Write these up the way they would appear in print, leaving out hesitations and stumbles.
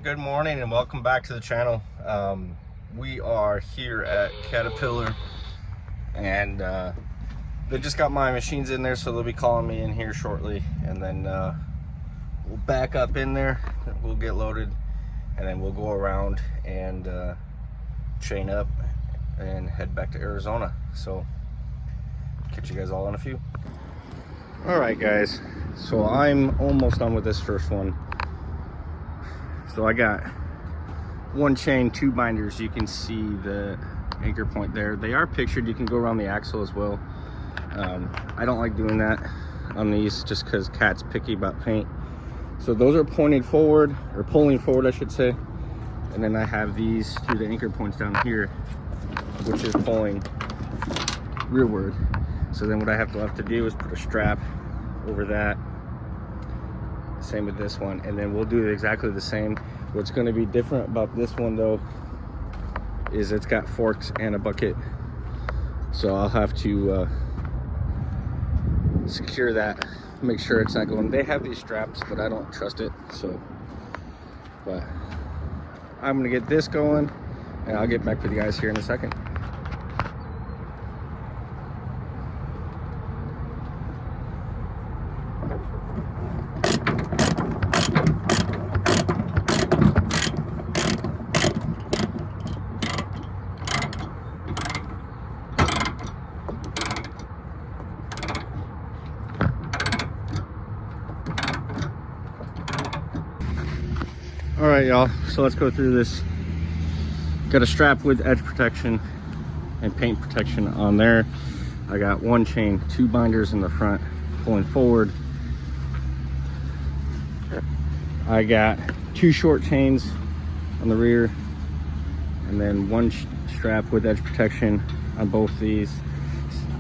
good morning and welcome back to the channel. We are here at Caterpillar and they just got my machines in there, so they'll be calling me in here shortly, and then we'll back up in there, we'll get loaded, and then we'll go around and chain up and head back to Arizona. So catch you guys all in a few. All right guys, so I'm almost done with this first one. So I got one chain, two binders. You can see the anchor point there. They are pictured. You can go around the axle as well. I don't like doing that on these just because Cat's picky about paint. So those are pointed forward, or pulling forward I should say. And then I have these through the anchor points down here, which is pulling rearward. So then what I have to do is put a strap over that. Same with this one, and then we'll do exactly the same. What's going to be different about this one though is it's got forks and a bucket, so I'll have to secure that, make sure it's not going. They have these straps, but I don't trust it, so but I'm gonna get this going and I'll get back with you guys here in a second. All right, y'all, so let's go through this. Got a strap with edge protection and paint protection on there. I got one chain, two binders in the front pulling forward. I got two short chains on the rear, and then one strap with edge protection on both these.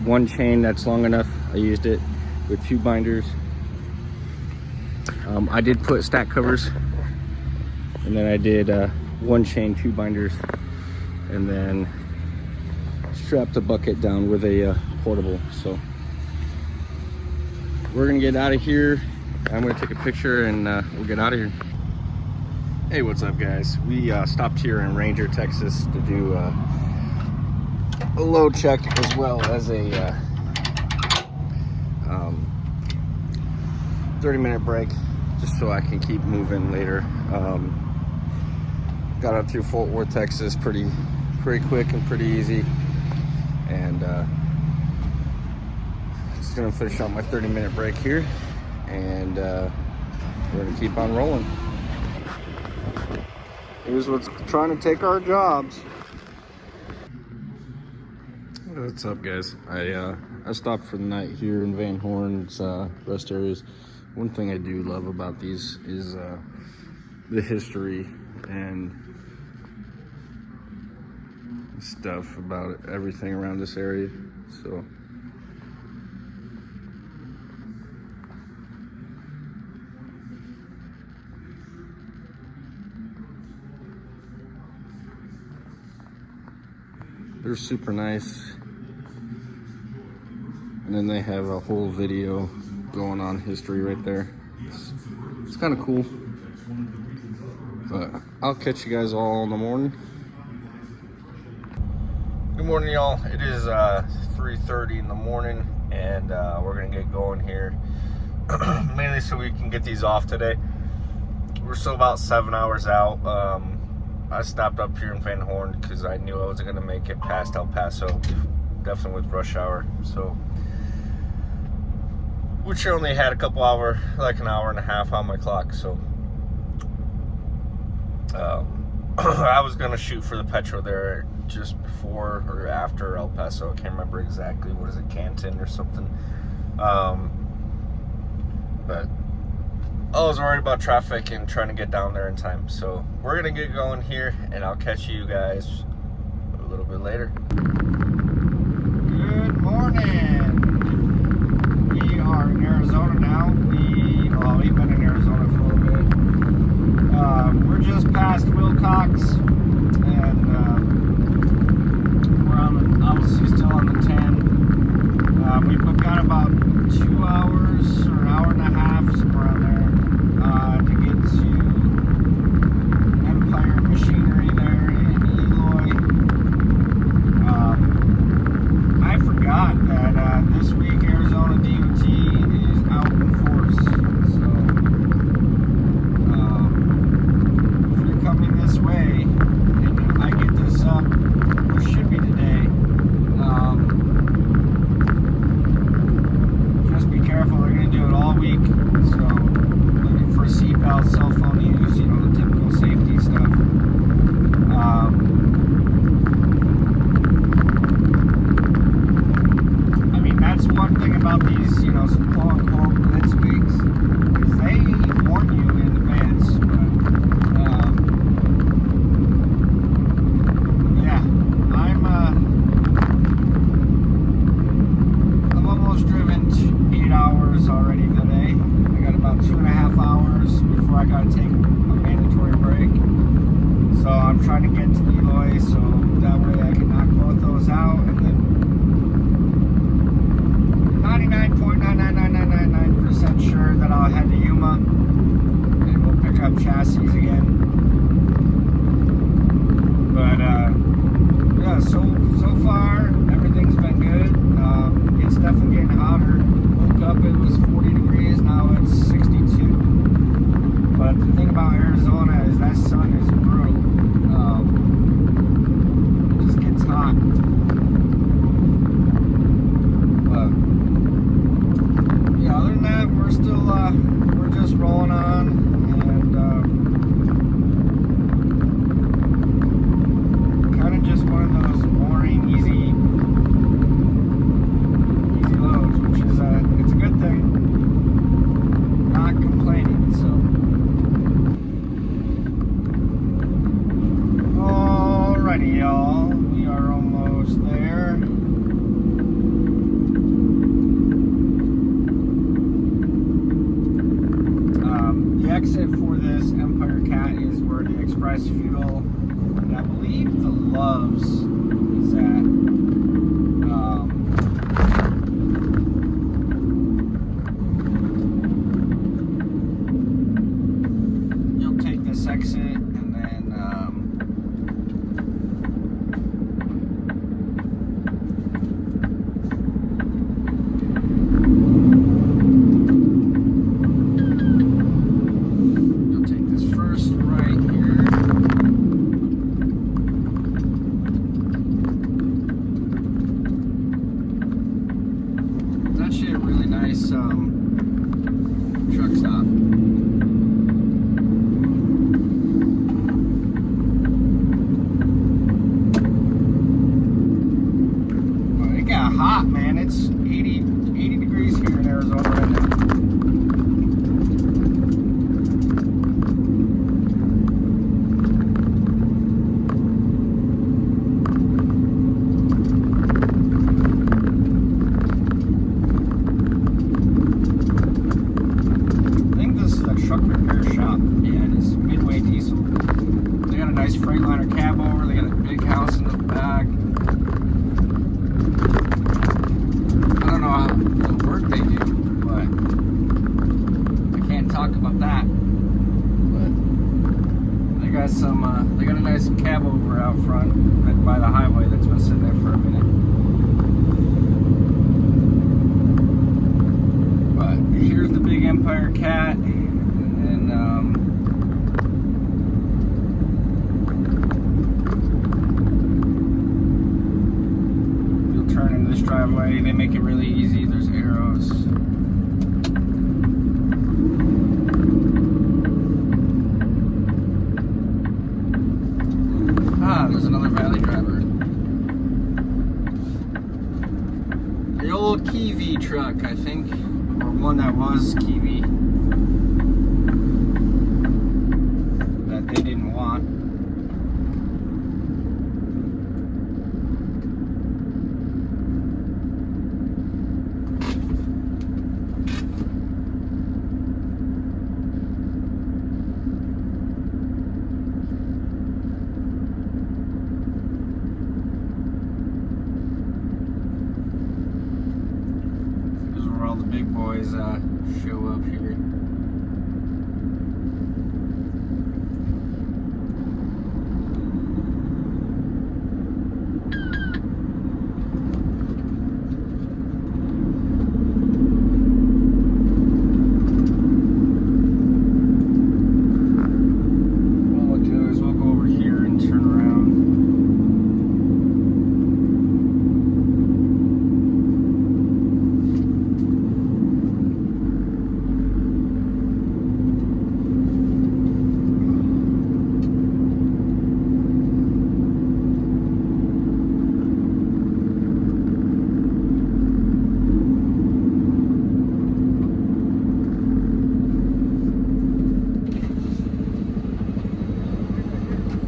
One chain that's long enough, I used it with two binders. I did put stack covers, and then I did one chain, two binders, and then strapped the bucket down with a portable. So we're gonna get out of here. I'm gonna take a picture and we'll get out of here. Hey, what's up guys? We stopped here in Ranger, Texas to do a load check as well as a 30-minute break, just so I can keep moving later. Got up through Fort Worth, Texas pretty quick and pretty easy, and just gonna finish out my 30-minute break here, and we're gonna keep on rolling. Here's what's trying to take our jobs. What's up guys? I stopped for the night here in Van Horn's rest areas. One thing I do love about these is the history and stuff about everything around this area. So they're super nice, and then they have a whole video going on history right there. It's kind of cool, but I'll catch you guys all in the morning. Good morning, y'all. It is 3:30 in the morning, and we're gonna get going here mainly so we can get these off today. We're still about 7 hours out. I stopped up here in Van Horn because I knew I wasn't gonna make it past El Paso, definitely with rush hour. So which I only had a couple hours, like an hour and a half on my clock. So I was gonna shoot for the Petro there just before or after El Paso. I can't remember exactly. What is it, Canton or something? But I was worried about traffic and trying to get down there in time. So we're gonna get going here, and I'll catch you guys a little bit later. Good morning. We are in Arizona now. We've been in Arizona for a little bit. We're just past Wilcox, and we're obviously still on the 10. We've got about 2 hours or an hour and a half, somewhere around there, to get to I'm trying to get to Eloy, so that way I can knock both those out, and then 99.99999% sure that I'll head to Yuma and we'll pick up chassis again. But yeah, so far everything's been good. It's definitely getting hotter. Woke up, it was 40 degrees, now it's 62. But the thing about Arizona is that sun is brutal. It just gets hot. But yeah, other than that, we're still we're just rolling on, and kind of just one of those boring, easy loads, which is it's a good thing. Not complaining. So alrighty, y'all, we are almost there. The exit for this Empire Cat is where the Express Fuel, and I believe the Loves is at. You'll take this exit, and then truck stop. Well, it got hot, man. It's 80 degrees here in Arizona right now. Truck repair shop. Yeah, it is Midway Diesel. They got a nice Freightliner cab over. They got a big house in the back. I don't know how the work they do, but I can't talk about that. But they got some. They got a nice cab over out front, right by the highway. That's been sitting there for a minute. But here's the big Empire Cat. You'll turn in this driveway. They make it really easy. There's arrows. There's another valley driver. The old Kiwi truck, I think, or one that was Kiwi. They didn't want. This is where all the big boys show up here.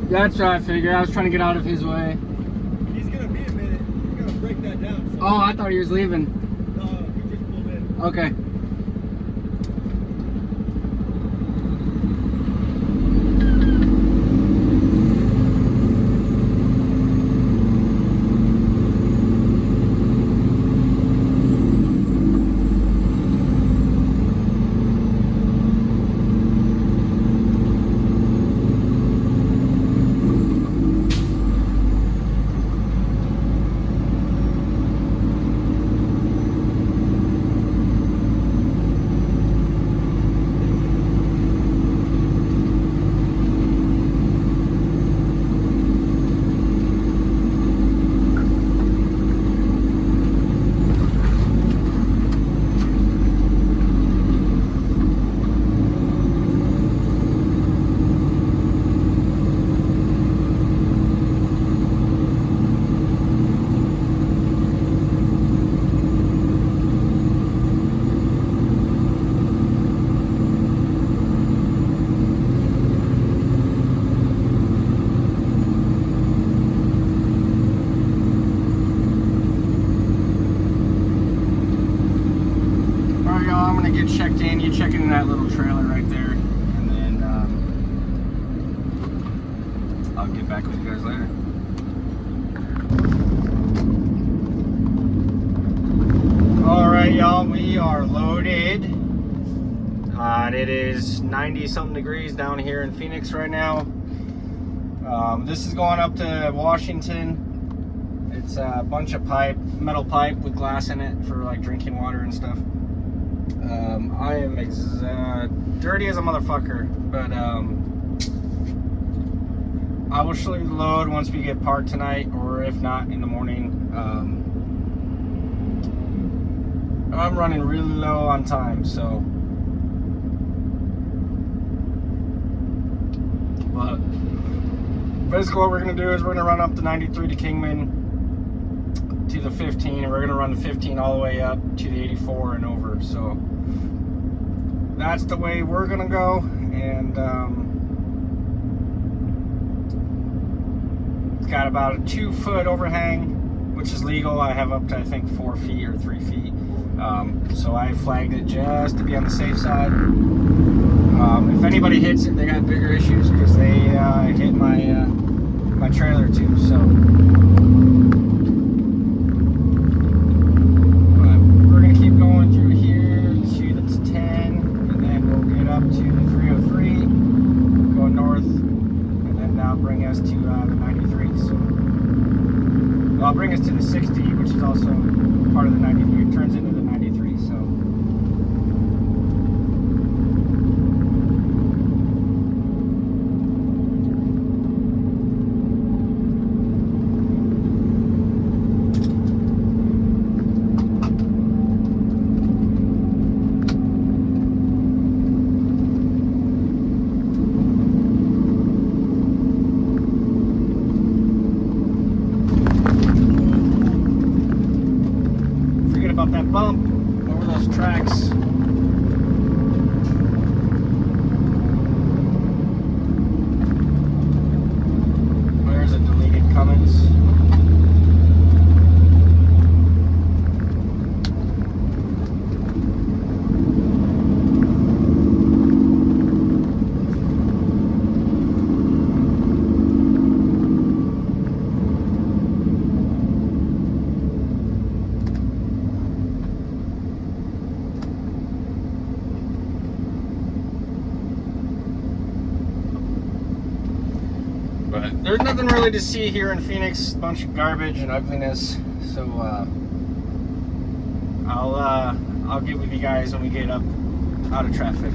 That's what I figured. I was trying to get out of his way. He's gonna be a minute. He's gonna break that down. So. Oh, I thought he was leaving. No, he just pulled in. Okay. packed in, you check in that little trailer right there, and then I'll get back with you guys later. Alright, y'all, we are loaded. It is 90 something degrees down here in Phoenix right now. This is going up to Washington. It's a bunch of metal pipe with glass in it for like drinking water and stuff. I am dirty as a motherfucker, but I will show you the load once we get parked tonight, or if not, in the morning. I'm running really low on time, so. But basically what we're going to do is we're going to run up the 93 to Kingman to the 15, and we're going to run the 15 all the way up to the 84 and over. So that's the way we're going to go. And it's got about a 2-foot overhang, which is legal. I have up to, I think, 4 feet or 3 feet. So I flagged it just to be on the safe side. If anybody hits it, they got bigger issues because they hit my trailer too. So we're gonna keep going through here to the 10, and then we'll get up to the 303, go north, and then that'll bring us to the 93. So I'll bring us to the 60, which is also part of the 93. It turns into the 93. So. About that bump over those tracks. There's a deleted Cummins. But there's nothing really to see here in Phoenix. A bunch of garbage and ugliness. So I'll get with you guys when we get up out of traffic.